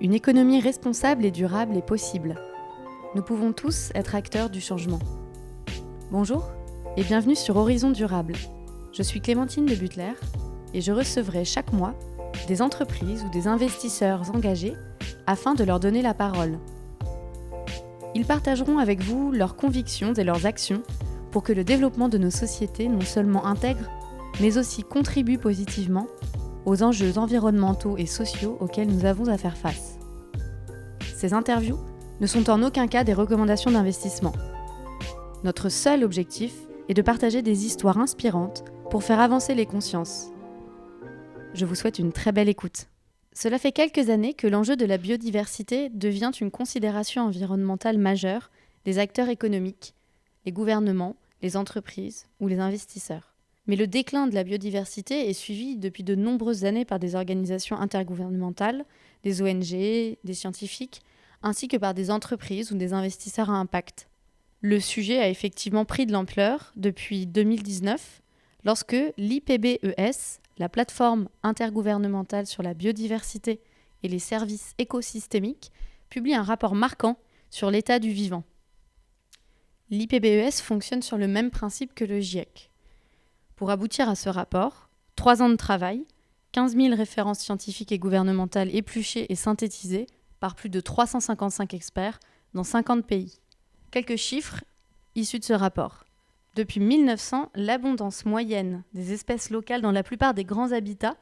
Une économie responsable et durable est possible. Nous pouvons tous être acteurs du changement. Bonjour et bienvenue sur Horizon Durable. Je suis Clémentine de Butler et je recevrai chaque mois des entreprises ou des investisseurs engagés afin de leur donner la parole. Ils partageront avec vous leurs convictions et leurs actions pour que le développement de nos sociétés non seulement intègre, mais aussi contribue positivement aux enjeux environnementaux et sociaux auxquels nous avons à faire face. Ces interviews ne sont en aucun cas des recommandations d'investissement. Notre seul objectif est de partager des histoires inspirantes pour faire avancer les consciences. Je vous souhaite une très belle écoute. Cela fait quelques années que l'enjeu de la biodiversité devient une considération environnementale majeure des acteurs économiques, les gouvernements, les entreprises ou les investisseurs. Mais le déclin de la biodiversité est suivi depuis de nombreuses années par des organisations intergouvernementales, des ONG, des scientifiques, ainsi que par des entreprises ou des investisseurs à impact. Le sujet a effectivement pris de l'ampleur depuis 2019, lorsque l'IPBES, la plateforme intergouvernementale sur la biodiversité et les services écosystémiques, publie un rapport marquant sur l'état du vivant. L'IPBES fonctionne sur le même principe que le GIEC. Pour aboutir à ce rapport, 3 ans de travail, 15 000 références scientifiques et gouvernementales épluchées et synthétisées par plus de 355 experts dans 50 pays. Quelques chiffres issus de ce rapport. Depuis 1900, l'abondance moyenne des espèces locales dans la plupart des grands habitats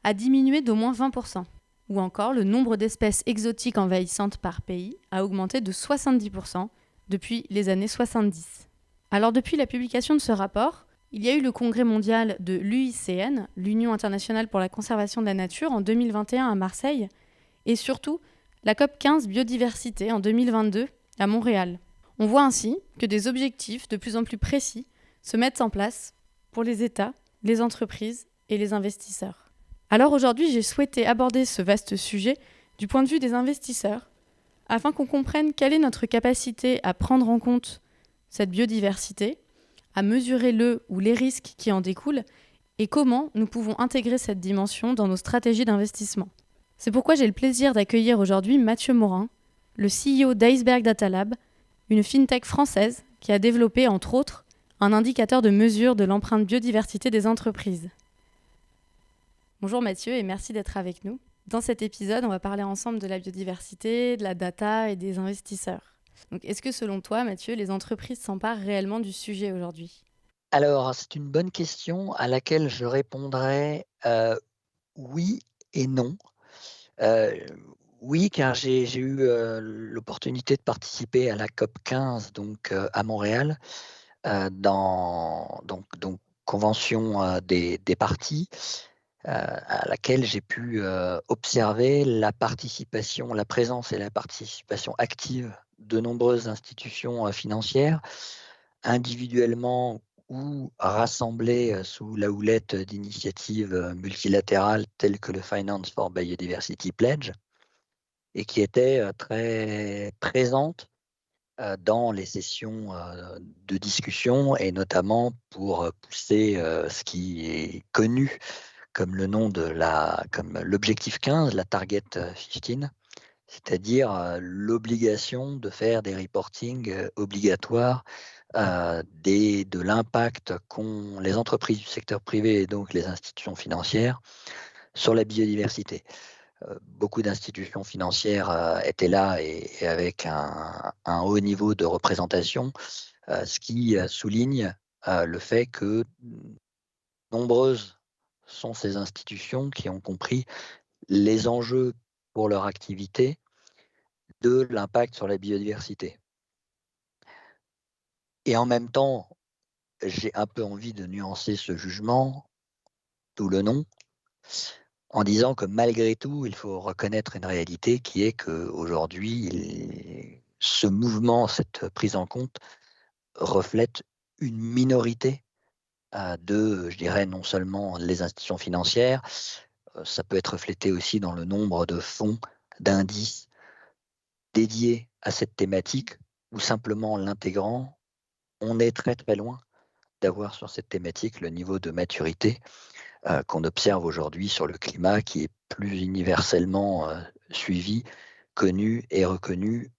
a diminué d'au moins 20%. Ou encore, le nombre d'espèces exotiques envahissantes par pays a augmenté de 70% depuis les années 70. Alors depuis la publication de ce rapport, il y a eu le congrès mondial de l'UICN, l'Union internationale pour la conservation de la nature, en 2021 à Marseille, et surtout la COP15 biodiversité en 2022 à Montréal. On voit ainsi que des objectifs de plus en plus précis se mettent en place pour les États, les entreprises et les investisseurs. Alors aujourd'hui, j'ai souhaité aborder ce vaste sujet du point de vue des investisseurs, afin qu'on comprenne quelle est notre capacité à prendre en compte cette biodiversité, à mesurer le ou les risques qui en découlent et comment nous pouvons intégrer cette dimension dans nos stratégies d'investissement. C'est pourquoi j'ai le plaisir d'accueillir aujourd'hui Mathieu Morin, le CEO d'Iceberg Data Lab, une fintech française qui a développé, entre autres, un indicateur de mesure de l'empreinte biodiversité des entreprises. Bonjour Mathieu et merci d'être avec nous. Dans cet épisode, on va parler ensemble de la biodiversité, de la data et des investisseurs. Donc, est-ce que selon toi, Mathieu, les entreprises s'emparent réellement du sujet aujourd'hui ? Alors, c'est une bonne question à laquelle je répondrais oui et non. Euh, oui, car j'ai eu l'opportunité de participer à la COP15 donc, à Montréal, dans convention des parties, à laquelle j'ai pu observer la présence et la participation active de nombreuses institutions financières, individuellement ou rassemblées sous la houlette d'initiatives multilatérales telles que le Finance for Biodiversity Pledge, et qui étaient très présentes dans les sessions de discussion, et notamment pour pousser ce qui est connu comme comme l'objectif 15, la Target 15, c'est-à-dire l'obligation de faire des reportings obligatoires de l'impact qu'ont les entreprises du secteur privé et donc les institutions financières sur la biodiversité. Beaucoup d'institutions financières étaient là et avec un haut niveau de représentation, ce qui souligne le fait que nombreuses sont ces institutions qui ont compris les enjeux pour leur activité de l'impact sur la biodiversité. Et en même temps, j'ai un peu envie de nuancer ce jugement, d'où le nom, en disant que malgré tout, il faut reconnaître une réalité qui est qu'aujourd'hui, ce mouvement, cette prise en compte, reflète une minorité je dirais, non seulement les institutions financières, ça peut être reflété aussi dans le nombre de fonds, d'indices dédiés à cette thématique, ou simplement l'intégrant. On est très très loin d'avoir sur cette thématique le niveau de maturité qu'on observe aujourd'hui sur le climat, qui est plus universellement suivi, connu et reconnu,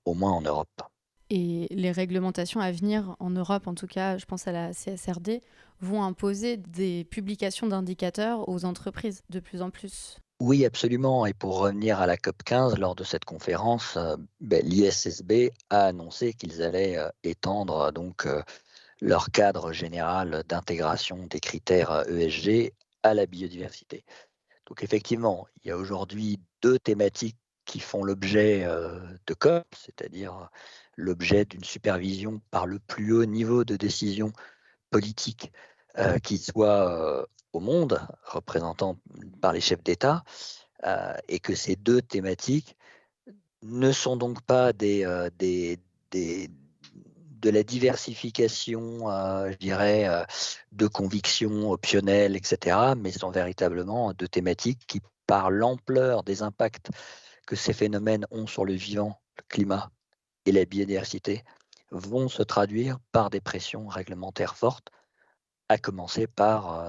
au moins en Europe. Et les réglementations à venir en Europe, en tout cas, je pense à la CSRD, vont imposer des publications d'indicateurs aux entreprises de plus en plus. Oui, absolument. Et pour revenir à la COP15, lors de cette conférence, l'ISSB a annoncé qu'ils allaient étendre leur cadre général d'intégration des critères ESG à la biodiversité. Donc effectivement, il y a aujourd'hui 2 thématiques qui font l'objet de COP, c'est-à-dire l'objet d'une supervision par le plus haut niveau de décision politique qui soit au monde, représentant par les chefs d'État, et que ces 2 thématiques ne sont donc pas des de la diversification, je dirais, de convictions optionnelles et cetera, mais sont véritablement 2 thématiques qui, par l'ampleur des impacts que ces phénomènes ont sur le vivant, le climat et la biodiversité, vont se traduire par des pressions réglementaires fortes, à commencer par,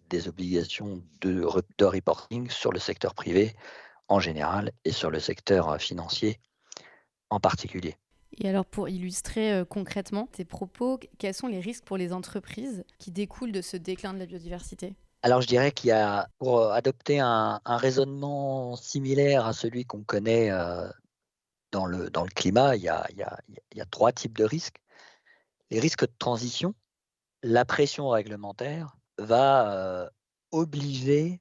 des obligations de reporting sur le secteur privé en général et sur le secteur, financier en particulier. Et alors, pour illustrer concrètement tes propos, quels sont les risques pour les entreprises qui découlent de ce déclin de la biodiversité? Alors je dirais qu'il y a pour, adopter un raisonnement similaire à celui qu'on connaît, dans le climat, il y a 3 types de risques. Les risques de transition, la pression réglementaire va, obliger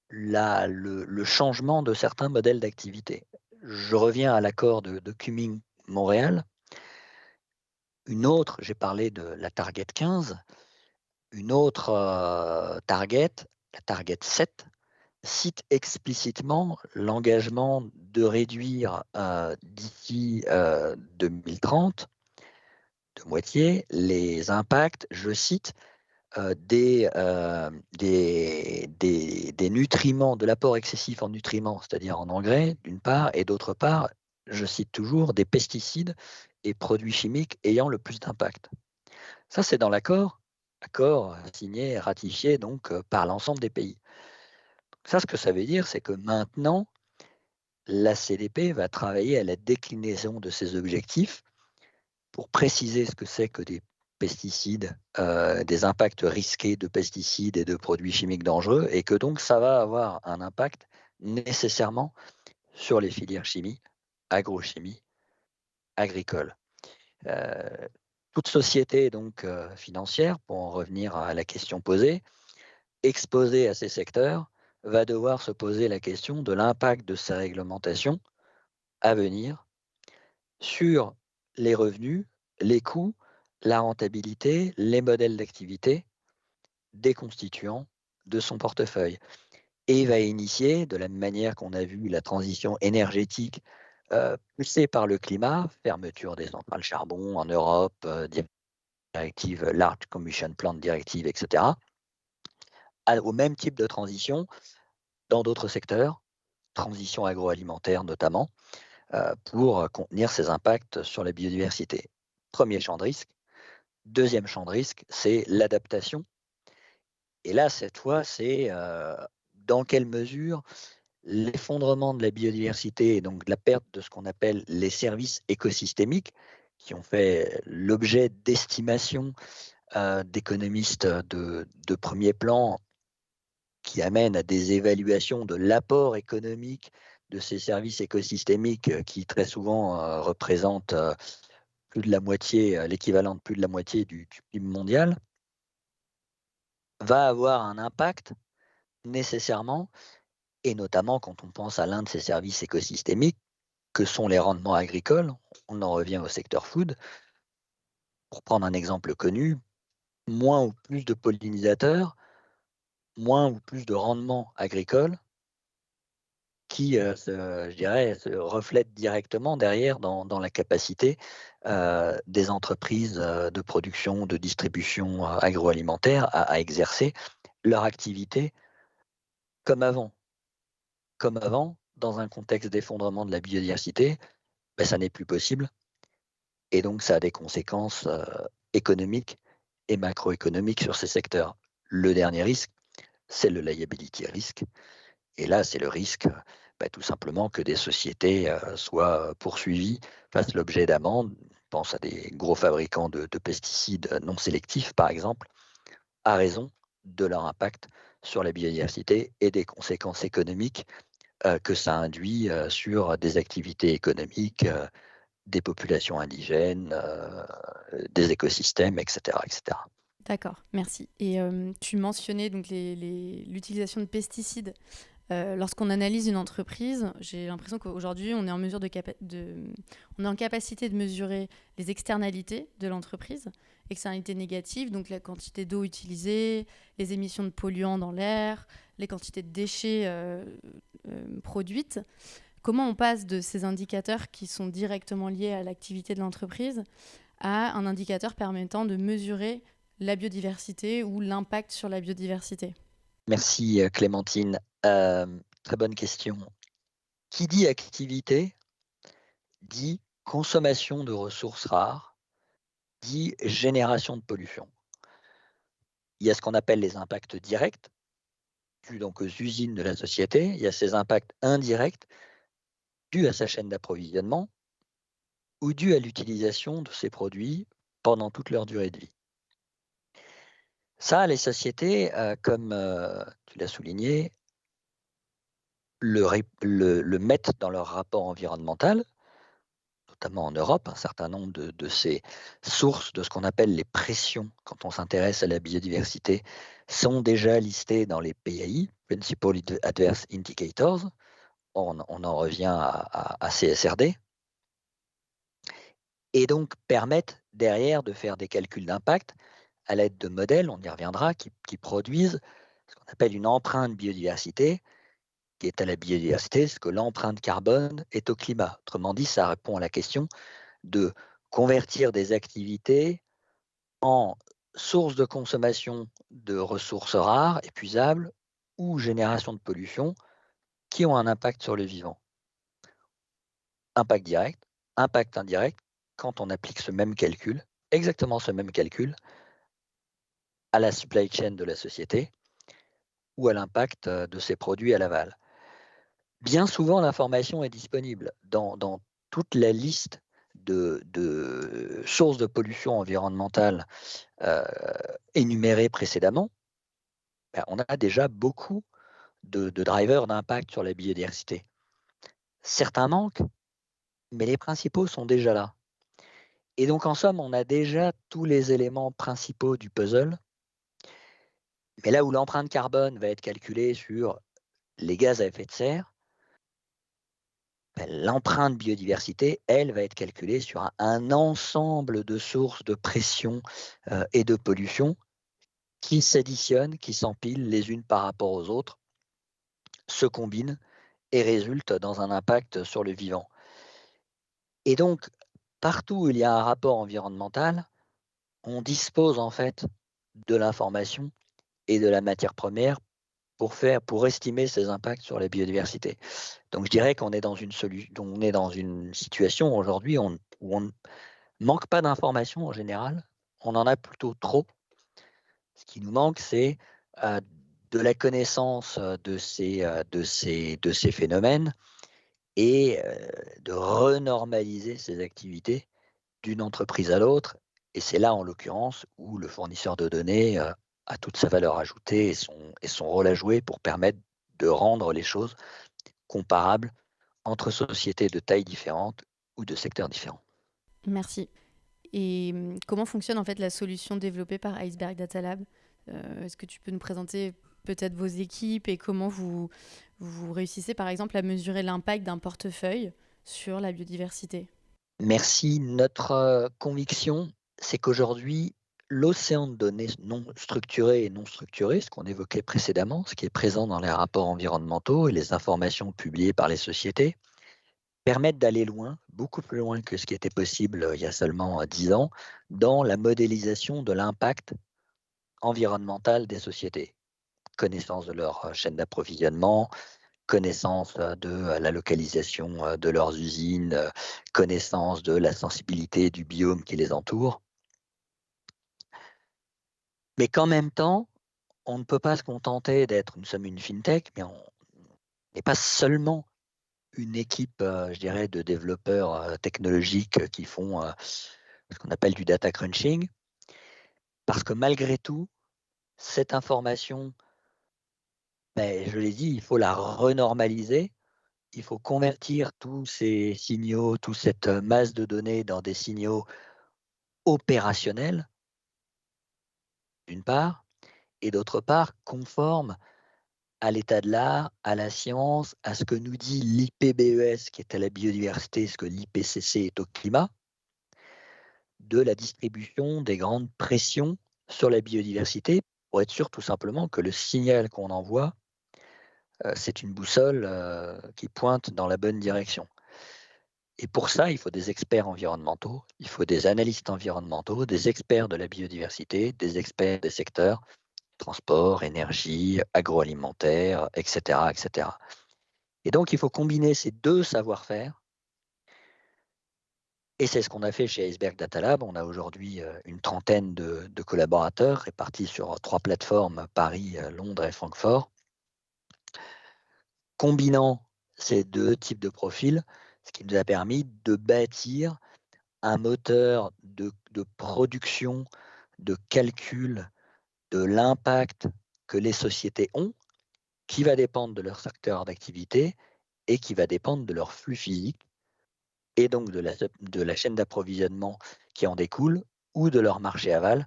le changement de certains modèles d'activité. Je reviens à l'accord de Kunming-Montréal. J'ai parlé de la target 15, une autre, target, la target 7, cite explicitement l'engagement de réduire, d'ici, 2030, de moitié, les impacts, je cite, des nutriments, de l'apport excessif en nutriments, c'est-à-dire en engrais, d'une part, et d'autre part, je cite toujours, des pesticides et produits chimiques ayant le plus d'impact. Ça, c'est dans l'accord signé et ratifié donc par l'ensemble des pays. Ça, ce que ça veut dire, c'est que maintenant, la CDP va travailler à la déclinaison de ces objectifs pour préciser ce que c'est que des pesticides, des impacts risqués de pesticides et de produits chimiques dangereux, et que donc ça va avoir un impact nécessairement sur les filières chimie, agrochimie, agricole. Heu, Toute société donc financière, pour en revenir à la question posée, exposée à ces secteurs, va devoir se poser la question de l'impact de ces réglementations à venir sur les revenus, les coûts, la rentabilité, les modèles d'activité des constituants de son portefeuille, et va initier, de la même manière qu'on a vu la transition énergétique, poussée par le climat, fermeture des centrales charbon en Europe, directive Large Combustion Plant Directive et cetera, au même type de transition dans d'autres secteurs, transition agroalimentaire notamment, pour contenir ces impacts sur la biodiversité. Premier champ de risque. Deuxième champ de risque, c'est l'adaptation. Et là, cette fois, c'est dans quelle mesure l'effondrement de la biodiversité et donc de la perte de ce qu'on appelle les services écosystémiques, qui ont fait l'objet d'estimations d'économistes de premier plan, qui amènent à des évaluations de l'apport économique de ces services écosystémiques qui très souvent représentent plus de la moitié, l'équivalent de plus de la moitié du PIB mondial, va avoir un impact nécessairement, et notamment quand on pense à l'un de ces services écosystémiques que sont les rendements agricoles. On en revient au secteur food. Pour prendre un exemple connu, moins ou plus de pollinisateurs, moins ou plus de rendements agricoles qui, je dirais, se reflètent directement derrière dans la capacité des entreprises de production, de distribution agroalimentaire à exercer leur activité comme avant. Comme avant, dans un contexte d'effondrement de la biodiversité, ça n'est plus possible, et donc ça a des conséquences économiques et macroéconomiques sur ces secteurs. Le dernier risque, c'est le liability risk, et là, c'est le risque tout simplement que des sociétés soient poursuivies, fassent l'objet d'amendes. Je pense à des gros fabricants de pesticides non sélectifs, par exemple, à raison de leur impact sur la biodiversité et des conséquences économiques que ça induit sur des activités économiques, des populations indigènes, des écosystèmes, etc., etc. D'accord, merci. Et tu mentionnais donc l'utilisation de pesticides. Lorsqu'on analyse une entreprise, j'ai l'impression qu'aujourd'hui, on est en mesure on est en capacité de mesurer les externalités de l'entreprise, externalités négatives, donc la quantité d'eau utilisée, les émissions de polluants dans l'air, les quantités de déchets produites. Comment on passe de ces indicateurs qui sont directement liés à l'activité de l'entreprise à un indicateur permettant de mesurer la biodiversité ou l'impact sur la biodiversité? Merci Clémentine. Très bonne question. Qui dit activité dit consommation de ressources rares, dit génération de pollution. Il y a ce qu'on appelle les impacts directs, dus donc aux usines de la société. Il y a ces impacts indirects dus à sa chaîne d'approvisionnement ou dus à l'utilisation de ces produits pendant toute leur durée de vie. Ça, les sociétés, comme tu l'as souligné, le mettent dans leur rapport environnemental, notamment en Europe. Un certain nombre de ces sources de ce qu'on appelle les pressions quand on s'intéresse à la biodiversité sont déjà listées dans les PAI, Principal Adverse Indicators. On en revient à CSRD, et donc permettent derrière de faire des calculs d'impact à l'aide de modèles, on y reviendra, qui produisent ce qu'on appelle une empreinte biodiversité, qui est à la biodiversité ce que l'empreinte carbone est au climat. Autrement dit, ça répond à la question de convertir des activités en sources de consommation de ressources rares, épuisables, ou génération de pollution qui ont un impact sur le vivant. Impact direct, impact indirect, quand on applique ce même calcul, exactement ce même calcul, à la supply chain de la société ou à l'impact de ces produits à l'aval. Bien souvent, l'information est disponible dans toute la liste de sources de pollution environnementale énumérées précédemment. On a déjà beaucoup de drivers d'impact sur la biodiversité. Certains manquent, mais les principaux sont déjà là. Et donc, en somme, on a déjà tous les éléments principaux du puzzle. Mais là où l'empreinte carbone va être calculée sur les gaz à effet de serre, l'empreinte biodiversité, elle, va être calculée sur un ensemble de sources de pression et de pollution qui s'additionnent, qui s'empilent les unes par rapport aux autres, se combinent et résultent dans un impact sur le vivant. Et donc, partout où il y a un rapport environnemental, on dispose en fait de l'information et de la matière première pour estimer ces impacts sur la biodiversité. Donc je dirais qu'on est dans une situation aujourd'hui où on ne manque pas d'informations en général, on en a plutôt trop. Ce qui nous manque, c'est de la connaissance de ces phénomènes et de renormaliser ces activités d'une entreprise à l'autre. Et c'est là, en l'occurrence, où le fournisseur de données a toute sa valeur ajoutée et son rôle à jouer pour permettre de rendre les choses comparables entre sociétés de tailles différentes ou de secteurs différents. Merci. Et comment fonctionne en fait la solution développée par Iceberg Data Lab? Est-ce que tu peux nous présenter peut-être vos équipes et comment vous réussissez par exemple à mesurer l'impact d'un portefeuille sur la biodiversité? Merci. Notre conviction, c'est qu'aujourd'hui, l'océan de données non structurées et non structurées, ce qu'on évoquait précédemment, ce qui est présent dans les rapports environnementaux et les informations publiées par les sociétés, permettent d'aller loin, beaucoup plus loin que ce qui était possible il y a seulement 10 ans, dans la modélisation de l'impact environnemental des sociétés. Connaissance de leur chaîne d'approvisionnement, connaissance de la localisation de leurs usines, connaissance de la sensibilité du biome qui les entoure. Mais qu'en même temps, on ne peut pas se contenter d'être, nous sommes une fintech, mais on n'est pas seulement une équipe, je dirais, de développeurs technologiques qui font ce qu'on appelle du data crunching, parce que malgré tout, cette information, ben, je l'ai dit, il faut la renormaliser. Il faut convertir tous ces signaux, toute cette masse de données dans des signaux opérationnels, d'une part, et d'autre part, conformes à l'état de l'art, à la science, à ce que nous dit l'IPBES, qui est à la biodiversité, ce que l'IPCC est au climat, de la distribution des grandes pressions sur la biodiversité, pour être sûr tout simplement que le signal qu'on envoie, c'est une boussole qui pointe dans la bonne direction. Et pour ça, il faut des experts environnementaux, il faut des analystes environnementaux, des experts de la biodiversité, des experts des secteurs transport, énergie, agroalimentaire, et cetera, et cetera. Et donc il faut combiner ces 2 savoir-faire et c'est ce qu'on a fait chez Iceberg Data Lab. On a aujourd'hui, une trentaine de collaborateurs répartis sur 3 plateformes, Paris, Londres et Francfort. Combinant ces 2 types de profils, ce qui nous a permis de bâtir un moteur de production, de calcul de l'impact que les sociétés ont, qui va dépendre de leur secteur d'activité et qui va dépendre de leur flux physique et donc de la chaîne d'approvisionnement qui en découle ou de leur marché aval,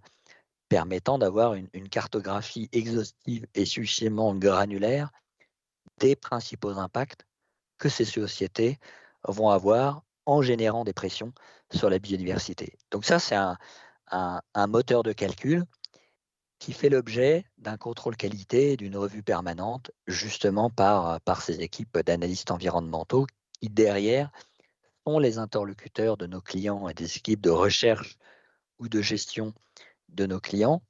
permettant d'avoir une cartographie exhaustive et suffisamment granulaire des principaux impacts que ces sociétés vont avoir en générant des pressions sur la biodiversité. Donc ça, c'est un moteur de calcul qui fait l'objet d'un contrôle qualité et d'une revue permanente, justement par ces équipes d'analystes environnementaux qui, derrière, sont les interlocuteurs de nos clients et des équipes de recherche ou de gestion de nos clients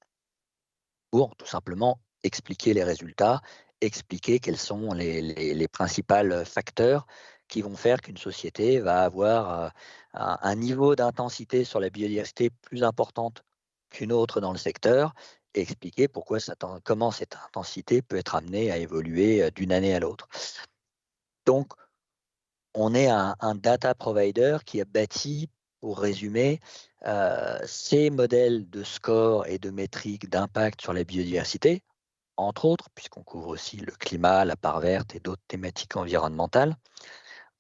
pour tout simplement expliquer les résultats, expliquer quels sont les principaux facteurs qui vont faire qu'une société va avoir un niveau d'intensité sur la biodiversité plus importante qu'une autre dans le secteur et expliquer comment cette intensité peut être amenée à évoluer d'une année à l'autre. Donc, on est un data provider qui a bâti, pour résumer, ces modèles de score et de métriques d'impact sur la biodiversité, entre autres, puisqu'on couvre aussi le climat, la part verte et d'autres thématiques environnementales,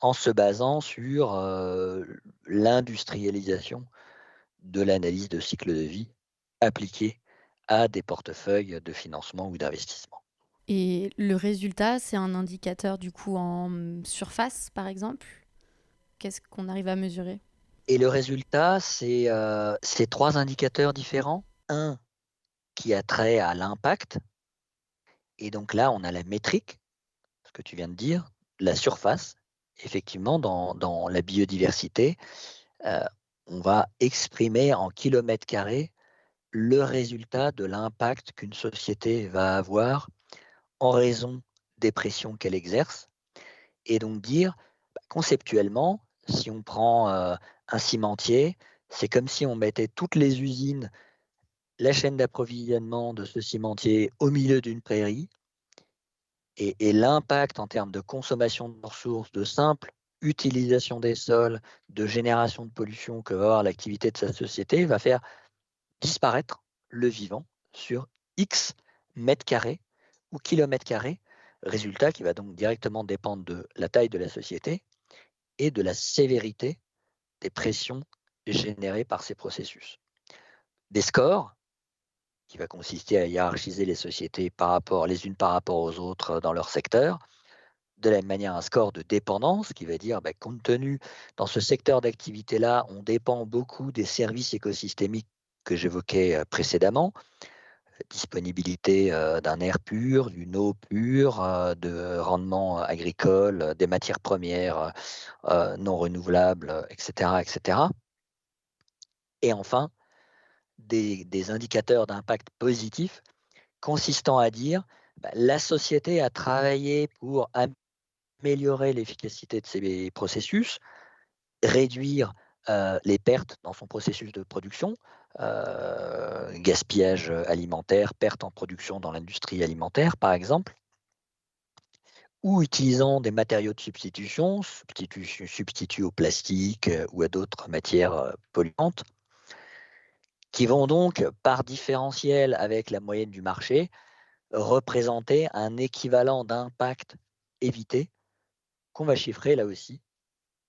en se basant sur l'industrialisation de l'analyse de cycle de vie appliquée à des portefeuilles de financement ou d'investissement. Et le résultat, c'est un indicateur du coup en surface, par exemple. Qu'est-ce qu'on arrive à mesurer? Et le résultat, c'est 3 indicateurs différents. Un qui a trait à l'impact, et donc là, on a la métrique, ce que tu viens de dire, la surface. Effectivement, dans la biodiversité, heu, on va exprimer en kilomètres carrés le résultat de l'impact qu'une société va avoir en raison des pressions qu'elle exerce et donc dire, bah, conceptuellement, si on prend, un cimentier, c'est comme si on mettait toutes les usines, la chaîne d'approvisionnement de ce cimentier au milieu d'une prairie et l'impact en termes de consommation de ressources, de simple utilisation des sols, de génération de pollution que va avoir l'activité de sa société va faire disparaître le vivant sur X mètres carrés ou kilomètres carrés, résultat qui va donc directement dépendre de la taille de la société et de la sévérité des pressions générées par ces processus. Des scores qui va consister à hiérarchiser les sociétés les unes par rapport aux autres dans leur secteur. De la même manière, un score de dépendance qui va dire, bah, compte tenu dans ce secteur d'activité-là, on dépend beaucoup des services écosystémiques que j'évoquais précédemment, disponibilité d'un air pur, d'une eau pure, de rendement agricole, des matières premières non renouvelables, etc., etc. Et cetera. Et enfin, des indicateurs d'impact positif consistant à dire bah, la société a travaillé pour améliorer l'efficacité de ses processus, réduire les pertes dans son processus de production, gaspillage alimentaire, perte en production dans l'industrie alimentaire par exemple, ou utilisant des matériaux de substitution, substituts au plastique ou à d'autres matières polluantes, qui vont donc, par différentiel avec la moyenne du marché, représenter un équivalent d'impact évité qu'on va chiffrer là aussi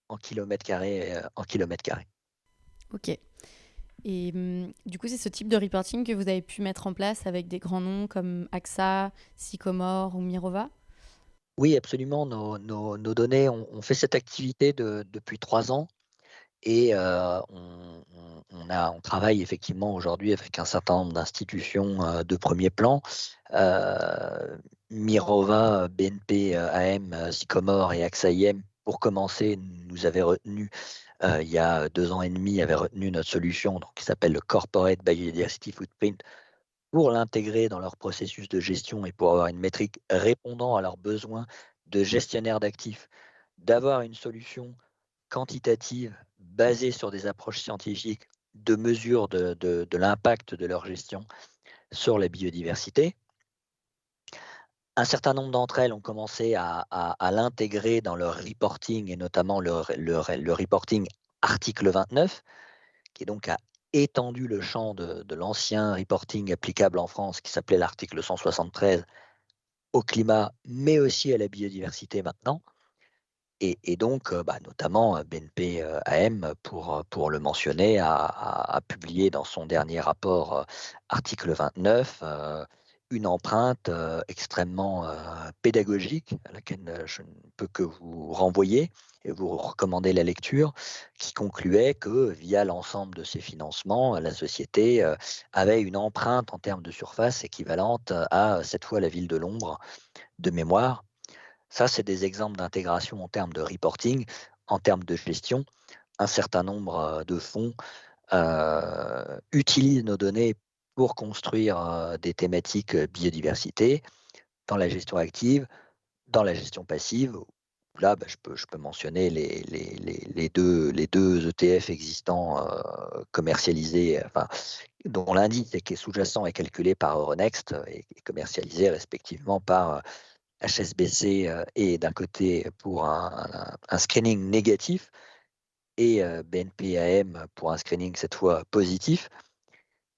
en kilomètres carrés, en kilomètres carrés. Ok. Et du coup, c'est ce type de reporting que vous avez pu mettre en place avec des grands noms comme AXA, Sycomore ou Mirova? Oui, absolument. Nos données, on fait cette activité depuis 3 ans et on travaille effectivement aujourd'hui avec un certain nombre d'institutions de premier plan. Mirova, BNP AM, Sycomore et AXA IM, pour commencer, nous avaient retenu il y a 2 ans et demi, avaient retenu notre solution donc, qui s'appelle le Corporate Biodiversity Footprint pour l'intégrer dans leur processus de gestion et pour avoir une métrique répondant à leurs besoins de gestionnaires d'actifs, d'avoir une solution quantitative basée sur des approches scientifiques de mesure de l'impact de leur gestion sur la biodiversité. Un certain nombre d'entre elles ont commencé à l'intégrer dans leur reporting et notamment le reporting article 29, qui donc a étendu le champ de l'ancien reporting applicable en France qui s'appelait l'article 173 au climat, mais aussi à la biodiversité maintenant. Et donc, notamment BNP AM, pour le mentionner, a publié dans son dernier rapport article 29 une empreinte extrêmement pédagogique à laquelle je ne peux que vous renvoyer et vous recommander la lecture, qui concluait que via l'ensemble de ces financements, la société avait une empreinte en termes de surface équivalente à 7 fois la ville de Londres de mémoire. Ça, c'est des exemples d'intégration en termes de reporting, en termes de gestion. Un certain nombre de fonds utilisent nos données pour construire des thématiques biodiversité dans la gestion active, dans la gestion passive. Là, je peux mentionner les deux ETF existants commercialisés, enfin, dont l'indice qui est sous-jacent est calculé par Euronext et commercialisé respectivement par HSBC est d'un côté pour un screening négatif et BNP AM pour un screening cette fois positif,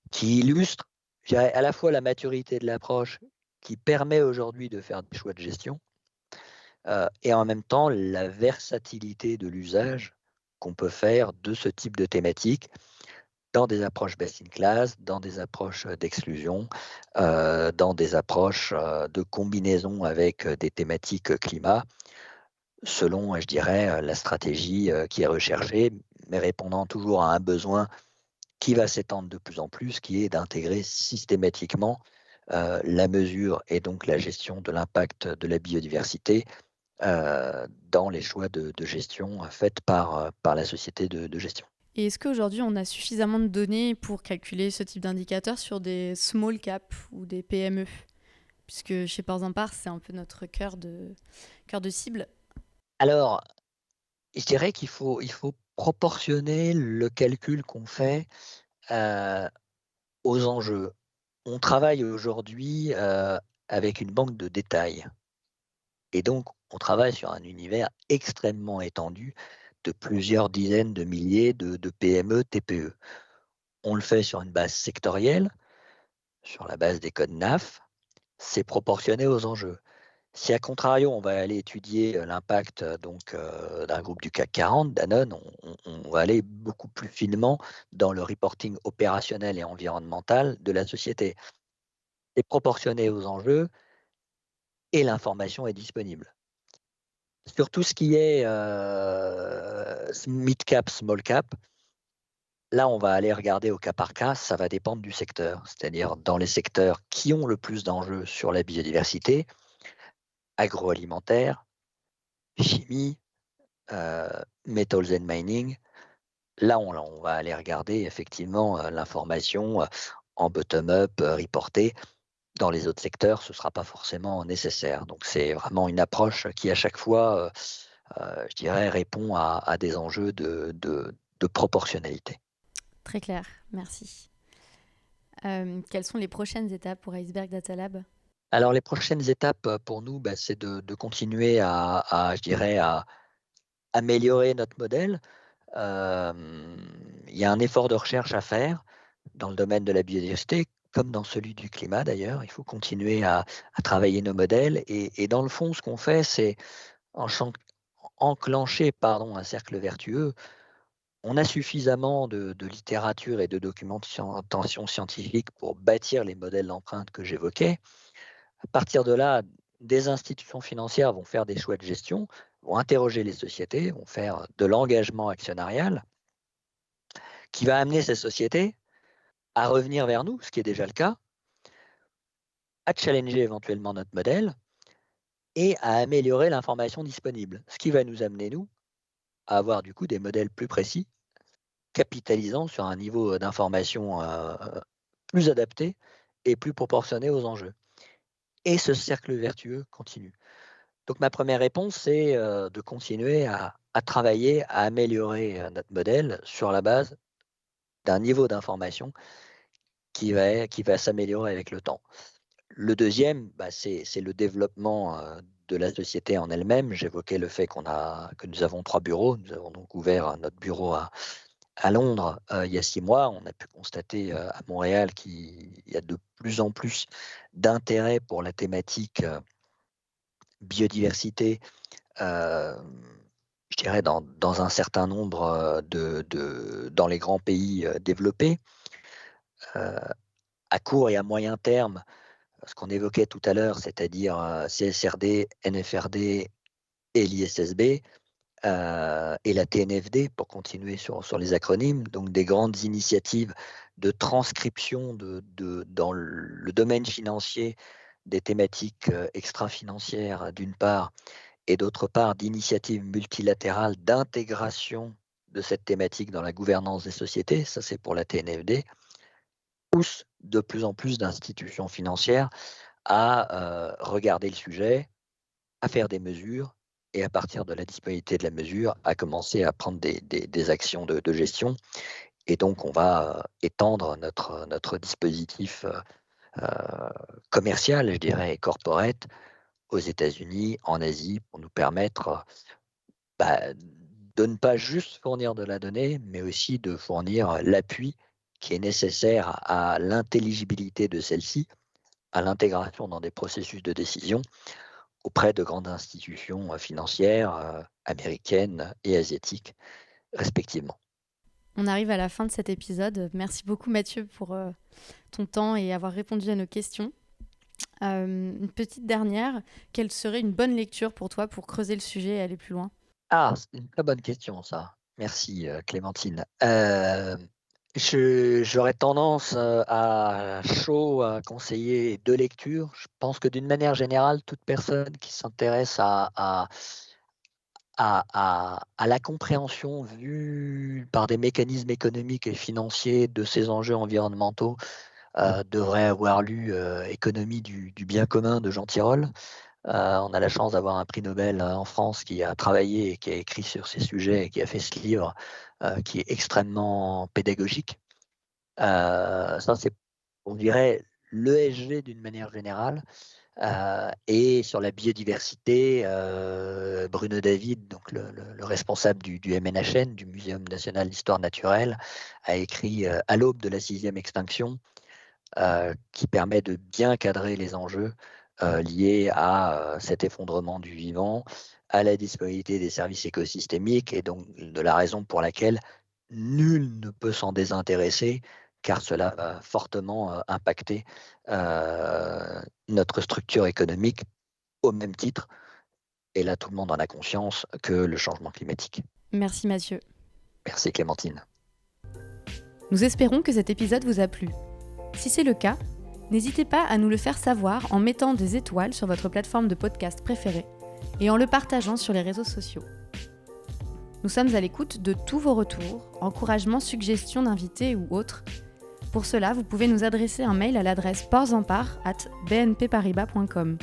qui illustre, je dirais, à la fois la maturité de l'approche qui permet aujourd'hui de faire des choix de gestion et en même temps la versatilité de l'usage qu'on peut faire de ce type de thématique dans des approches best in class, dans des approches d'exclusion, dans des approches de combinaison avec des thématiques climat, selon, je dirais, la stratégie qui est recherchée, mais répondant toujours à un besoin qui va s'étendre de plus en plus, qui est d'intégrer systématiquement la mesure et donc la gestion de l'impact de la biodiversité dans les choix de gestion faits par la société de gestion. Et est-ce qu'aujourd'hui, on a suffisamment de données pour calculer ce type d'indicateur sur des small caps ou des PME? Puisque chez Ports Impar, c'est un peu notre cœur de cible. Alors, je dirais qu'il faut proportionner le calcul qu'on fait euh, aux enjeux. On travaille aujourd'hui avec une banque de détail et donc on travaille sur un univers extrêmement étendu de plusieurs dizaines de milliers de PME, TPE. On le fait sur une base sectorielle, sur la base des codes NAF, c'est proportionné aux enjeux. Si à contrario, on va aller étudier l'impact d'un groupe du CAC 40, Danone, on va aller beaucoup plus finement dans le reporting opérationnel et environnemental de la société. C'est proportionné aux enjeux et l'information est disponible. Sur tout ce qui est mid cap, small cap, là, on va aller regarder au cas par cas, ça va dépendre du secteur. C'est-à-dire dans les secteurs qui ont le plus d'enjeux sur la biodiversité, agroalimentaire, chimie, metals and mining, là, on va aller regarder effectivement l'information en bottom-up, reportée. Dans les autres secteurs, ce ne sera pas forcément nécessaire. Donc, c'est vraiment une approche qui, à chaque fois, je dirais, répond à des enjeux de proportionnalité. Très clair, merci. Quelles sont les prochaines étapes pour Iceberg Data Lab? Alors les prochaines étapes, pour nous, c'est de continuer je dirais, à améliorer notre modèle. Il y a un effort de recherche à faire dans le domaine de la biodiversité, comme dans celui du climat d'ailleurs. Il faut continuer à travailler nos modèles et dans le fond, ce qu'on fait, c'est enchan enclencher, pardon, un cercle vertueux. On a suffisamment de littérature et de documentation scientifique pour bâtir les modèles d'empreinte que j'évoquais. À partir de là, des institutions financières vont faire des choix de gestion, vont interroger les sociétés, vont faire de l'engagement actionnarial qui va amener ces sociétés à revenir vers nous, ce qui est déjà le cas, à challenger éventuellement notre modèle et à améliorer l'information disponible. Ce qui va nous amener, nous, à avoir du coup des modèles plus précis, capitalisant sur un niveau d'information plus adapté et plus proportionné aux enjeux. Et ce cercle vertueux continue. Donc ma première réponse, c'est de continuer à travailler, à améliorer notre modèle sur la base d'un niveau d'information qui va s'améliorer avec le temps. Le deuxième, c'est le développement de la société en elle-même. J'évoquais le fait que nous avons 3 bureaux. Nous avons donc ouvert notre bureau à Londres il y a 6 mois. On a pu constater à Montréal qu'il y a de plus en plus d'intérêt pour la thématique biodiversité, je dirais dans un certain nombre dans les grands pays développés. Euh, à court et à moyen terme, ce qu'on évoquait tout à l'heure, c'est-à-dire CSRD, NFRD et l'ISSB, et la TNFD, pour continuer sur les acronymes, donc des grandes initiatives de transcription dans le domaine financier des thématiques extra-financières d'une part, et d'autre part d'initiatives multilatérales d'intégration de cette thématique dans la gouvernance des sociétés, ça c'est pour la TNFD, pousse de plus en plus d'institutions financières à regarder le sujet, à faire des mesures et à partir de la disponibilité de la mesure, à commencer à prendre des actions de gestion. Et donc, on va étendre notre dispositif commercial, je dirais, et corporate aux États-Unis, en Asie, pour nous permettre de ne pas juste fournir de la donnée, mais aussi de fournir l'appui qui est nécessaire à l'intelligibilité de celle-ci, à l'intégration dans des processus de décision auprès de grandes institutions financières américaines et asiatiques, respectivement. On arrive à la fin de cet épisode. Merci beaucoup Mathieu pour ton temps et avoir répondu à nos questions. Une petite dernière, quelle serait une bonne lecture pour toi pour creuser le sujet et aller plus loin? Ah, c'est une très bonne question ça. Merci Clémentine. J'aurais tendance à chaud à conseiller 2 lectures. Je pense que d'une manière générale, toute personne qui s'intéresse à la compréhension vue par des mécanismes économiques et financiers de ces enjeux environnementaux devrait avoir lu Économie du bien commun de Jean Tirole. On a la chance d'avoir un prix Nobel en France qui a travaillé et qui a écrit sur ces sujets et qui a fait ce livre qui est extrêmement pédagogique. Ça, c'est, on dirait, l'ESG d'une manière générale. Et sur la biodiversité, Bruno David, donc le responsable du MNHN, du Muséum national d'histoire naturelle, a écrit À l'aube de la 6e extinction, qui permet de bien cadrer les enjeux liés à cet effondrement du vivant, à la disponibilité des services écosystémiques et donc de la raison pour laquelle nul ne peut s'en désintéresser car cela va fortement impacter notre structure économique au même titre, et là tout le monde en a conscience, que le changement climatique. Merci Mathieu. Merci Clémentine. Nous espérons que cet épisode vous a plu. Si c'est le cas, n'hésitez pas à nous le faire savoir en mettant des étoiles sur votre plateforme de podcast préférée et en le partageant sur les réseaux sociaux. Nous sommes à l'écoute de tous vos retours, encouragements, suggestions d'invités ou autres. Pour cela, vous pouvez nous adresser un mail à l'adresse portsampar@bnpparibas.com.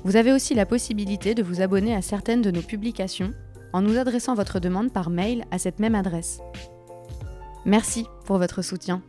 Vous avez aussi la possibilité de vous abonner à certaines de nos publications en nous adressant votre demande par mail à cette même adresse. Merci pour votre soutien.